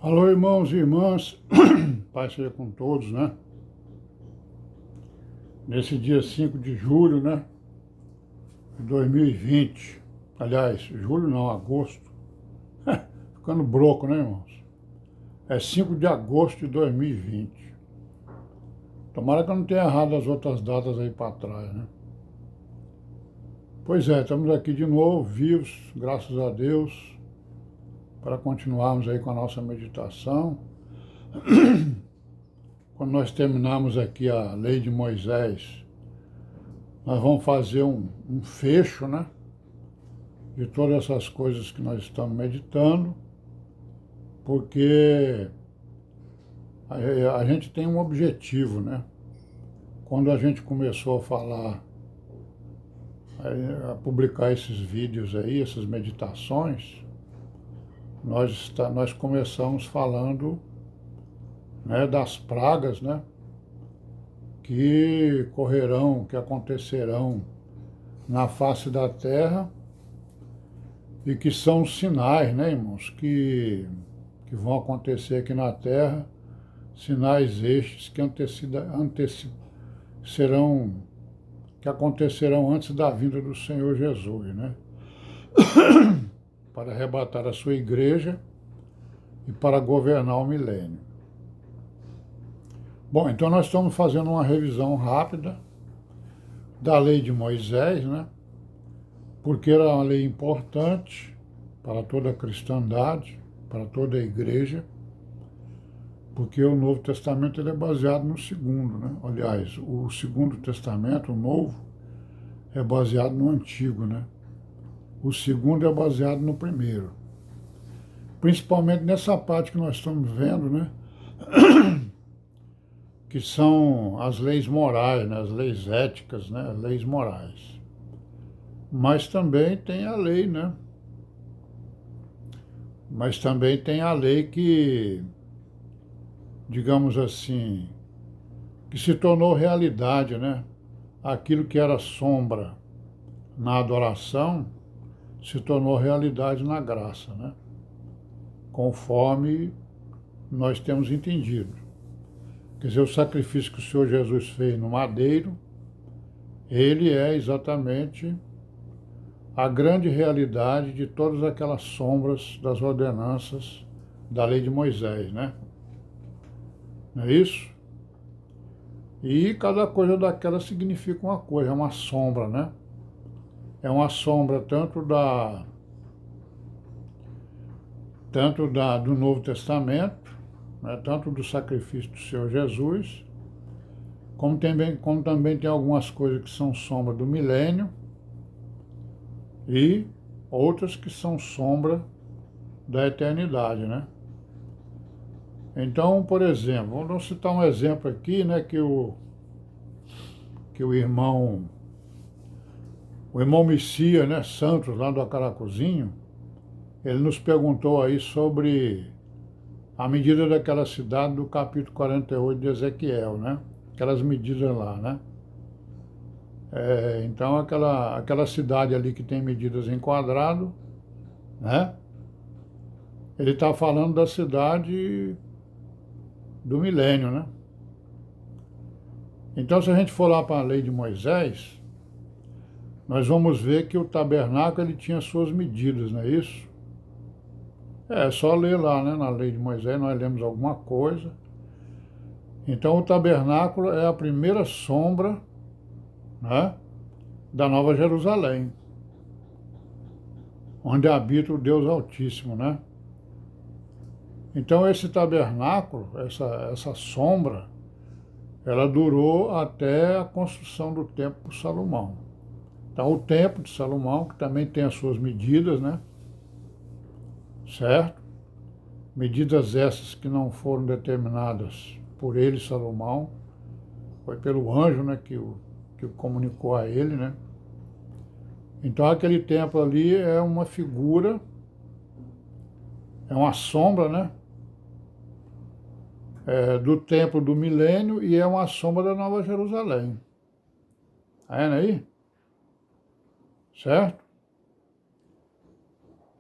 Alô, irmãos e irmãs, paz seja com todos, né? Nesse dia 5 de julho, né, de 2020, aliás, julho não, agosto, ficando broco, né, irmãos? É 5 de agosto de 2020. Tomara que eu não tenha errado as outras datas aí para trás, né? Pois é, estamos aqui de novo, vivos, graças a Deus, para continuarmos aí com a nossa meditação. Quando nós terminarmos aqui a lei de Moisés, nós vamos fazer um fecho, né, de todas essas coisas que nós estamos meditando, porque a gente tem um objetivo, né? Quando a gente começou a falar, a publicar esses vídeos aí, essas meditações, nós começamos falando, né, das pragas, né, que correrão, que acontecerão na face da terra e que são sinais, né, irmãos, que vão acontecer aqui na terra, sinais estes serão, que acontecerão antes da vinda do Senhor Jesus, né? Para arrebatar a sua igreja e para governar o milênio. Bom, então nós estamos fazendo uma revisão rápida da lei de Moisés, né? Porque era uma lei importante para toda a cristandade, para toda a igreja, porque o Novo Testamento ele é baseado no segundo, né? Aliás, o Segundo Testamento, o Novo, é baseado no Antigo, né? O segundo é baseado no primeiro. Principalmente nessa parte que nós estamos vendo, né? Que são as leis morais, né? As leis éticas, né? As leis morais. Mas também tem a lei, né? Mas também tem a lei que, digamos assim, que se tornou realidade, né? Aquilo que era sombra na adoração se tornou realidade na graça, né? Conforme nós temos entendido. Quer dizer, o sacrifício que o Senhor Jesus fez no madeiro, ele é exatamente a grande realidade de todas aquelas sombras das ordenanças da lei de Moisés, né? Não é isso? E cada coisa daquela significa uma coisa, é uma sombra, né? É uma sombra do Novo Testamento, né? Tanto do sacrifício do Senhor Jesus, como também tem algumas coisas que são sombra do milênio e outras que são sombra da eternidade, né? Então, por exemplo, vamos citar um exemplo aqui, né, que o irmão Messias, né, Santos, lá do Acaracuzinho, ele nos perguntou aí sobre a medida daquela cidade do capítulo 48 de Ezequiel, né? Aquelas medidas lá, né? Então, aquela cidade ali que tem medidas em quadrado, né? Ele está falando da cidade do milênio, né? Então, se a gente for lá para a lei de Moisés, nós vamos ver que o tabernáculo ele tinha suas medidas, não é isso? É só ler lá, né? Na lei de Moisés nós lemos alguma coisa. Então, o tabernáculo é a primeira sombra, né, da Nova Jerusalém, onde habita o Deus Altíssimo, né? Então, esse tabernáculo, essa sombra, ela durou até a construção do templo de Salomão. Então, o templo de Salomão, que também tem as suas medidas, né? Certo? Medidas essas que não foram determinadas por ele, Salomão, foi pelo anjo, né, que o comunicou a ele, né? Então, aquele templo ali é uma figura, é uma sombra, né? Do templo do milênio e é uma sombra da Nova Jerusalém. Tá vendo aí? Certo?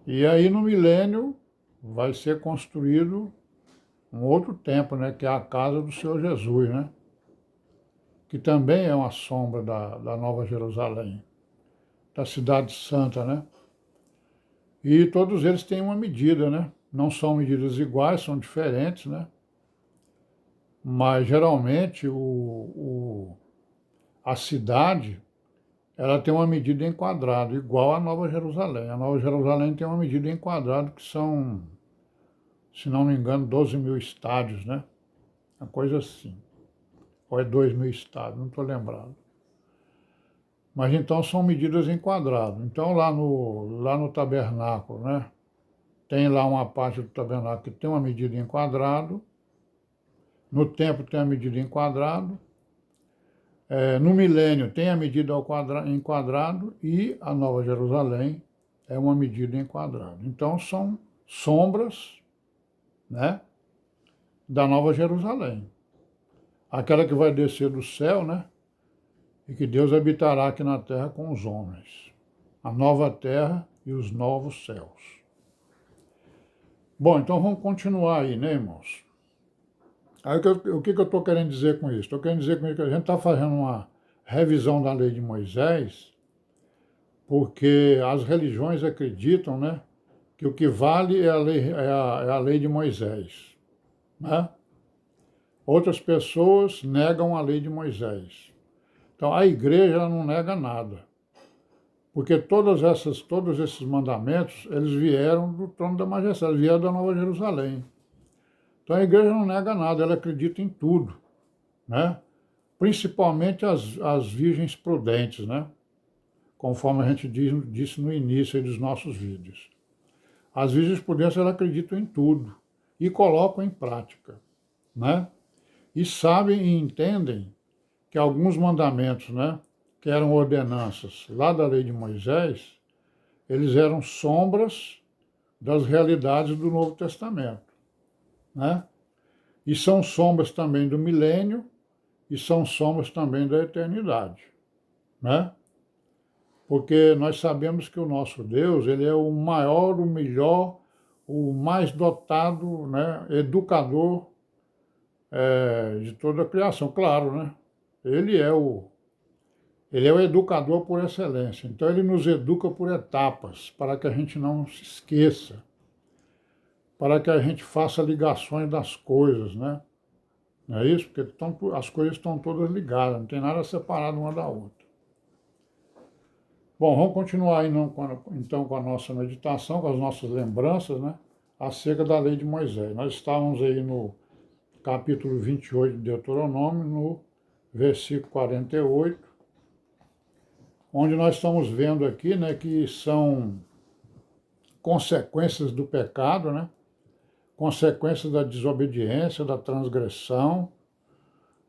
E aí no milênio vai ser construído um outro templo, né, que é a casa do Senhor Jesus, né, que também é uma sombra da Nova Jerusalém, da Cidade Santa, né? E todos eles têm uma medida, né? Não são medidas iguais, são diferentes, né? Mas geralmente a cidade ela tem uma medida em quadrado, igual à Nova Jerusalém. A Nova Jerusalém tem uma medida em quadrado que são, se não me engano, 12.000 estádios, né? Uma coisa assim. Ou é 2.000 estádios, não estou lembrado. Mas então são medidas em quadrado. Então lá no tabernáculo, né? Tem lá uma parte do tabernáculo que tem uma medida em quadrado. No templo tem a medida em quadrado. No milênio tem a medida em quadrado e a Nova Jerusalém é uma medida em quadrado. Então são sombras, né, da Nova Jerusalém. Aquela que vai descer do céu, né, e que Deus habitará aqui na terra com os homens. A nova terra e os novos céus. Bom, então vamos continuar aí, né, irmãos? Aí o que eu estou querendo dizer com isso? Estou querendo dizer com isso que a gente está fazendo uma revisão da lei de Moisés, porque as religiões acreditam, né, que o que vale é a lei de Moisés, né? Outras pessoas negam a lei de Moisés. Então a igreja ela não nega nada, porque todos esses mandamentos eles vieram do trono da majestade, eles vieram da Nova Jerusalém. Então a igreja não nega nada, ela acredita em tudo, né? Principalmente as virgens prudentes, né? Conforme a gente disse no início dos nossos vídeos. As virgens prudentes elas acreditam em tudo e colocam em prática, né? E sabem e entendem que alguns mandamentos, né, que eram ordenanças lá da lei de Moisés, eles eram sombras das realidades do Novo Testamento, né? E são sombras também do milênio e são sombras também da eternidade, né? Porque nós sabemos que o nosso Deus, ele é o maior, o melhor, o mais dotado, né, educador de toda a criação, claro, né? Ele é o, ele é o educador por excelência, então ele nos educa por etapas, para que a gente não se esqueça, para que a gente faça ligações das coisas, né? Não é isso? Porque as coisas estão todas ligadas, não tem nada separado uma da outra. Bom, vamos continuar aí então com a nossa meditação, com as nossas lembranças, né? Acerca da lei de Moisés. Nós estávamos aí no capítulo 28 de Deuteronômio, no versículo 48, onde nós estamos vendo aqui, né, que são consequências do pecado, né? Consequências da desobediência, da transgressão,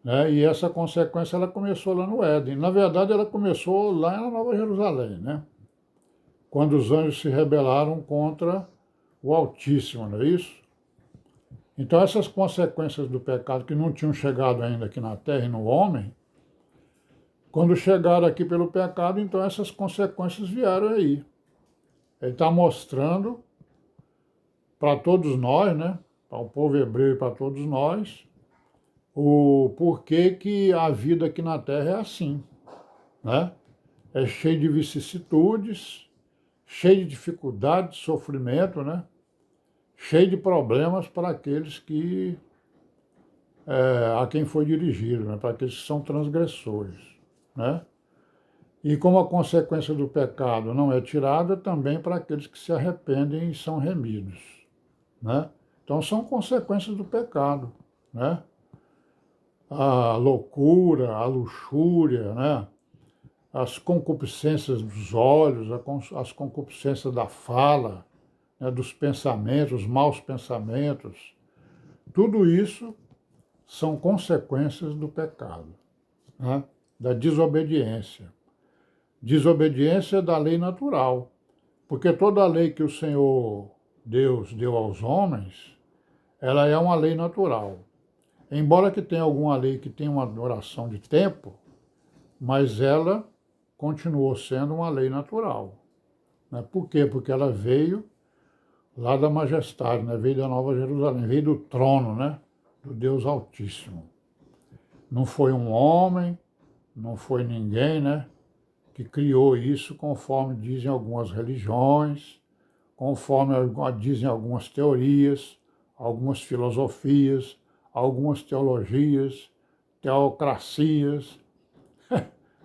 né? E essa consequência ela começou lá no Éden. Na verdade, ela começou lá na Nova Jerusalém, né? Quando os anjos se rebelaram contra o Altíssimo, não é isso? Então, essas consequências do pecado que não tinham chegado ainda aqui na terra e no homem, quando chegaram aqui pelo pecado, então essas consequências vieram aí. Ele está mostrando para todos nós, né, para o povo hebreu e para todos nós, o porquê que a vida aqui na terra é assim, né? É cheio de vicissitudes, cheio de dificuldade, de sofrimento, né? Cheio de problemas para aqueles que a quem foi dirigido, né? Para aqueles que são transgressores, né? E como a consequência do pecado não é tirada, também para aqueles que se arrependem e são remidos, né? Então são consequências do pecado, né? A loucura, a luxúria, né? As concupiscências dos olhos, as concupiscências da fala, né? Dos pensamentos, os maus pensamentos, tudo isso são consequências do pecado, né? Da desobediência. Desobediência da lei natural, porque toda a lei que o Senhor Deus deu aos homens, ela é uma lei natural. Embora que tenha alguma lei que tenha uma duração de tempo, mas ela continuou sendo uma lei natural, né? Por quê? Porque ela veio lá da majestade, né? Veio da Nova Jerusalém, veio do trono, né? Do Deus Altíssimo. Não foi um homem, não foi ninguém, né? Que criou isso conforme dizem algumas religiões, conforme dizem algumas teorias, algumas filosofias, algumas teologias, teocracias,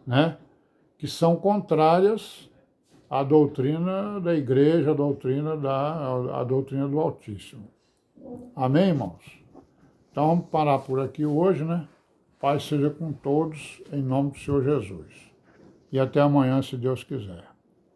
né? Que são contrárias à doutrina da igreja, à doutrina do Altíssimo. Amém, irmãos? Então vamos parar por aqui hoje, né? Paz seja com todos, em nome do Senhor Jesus. E até amanhã, se Deus quiser.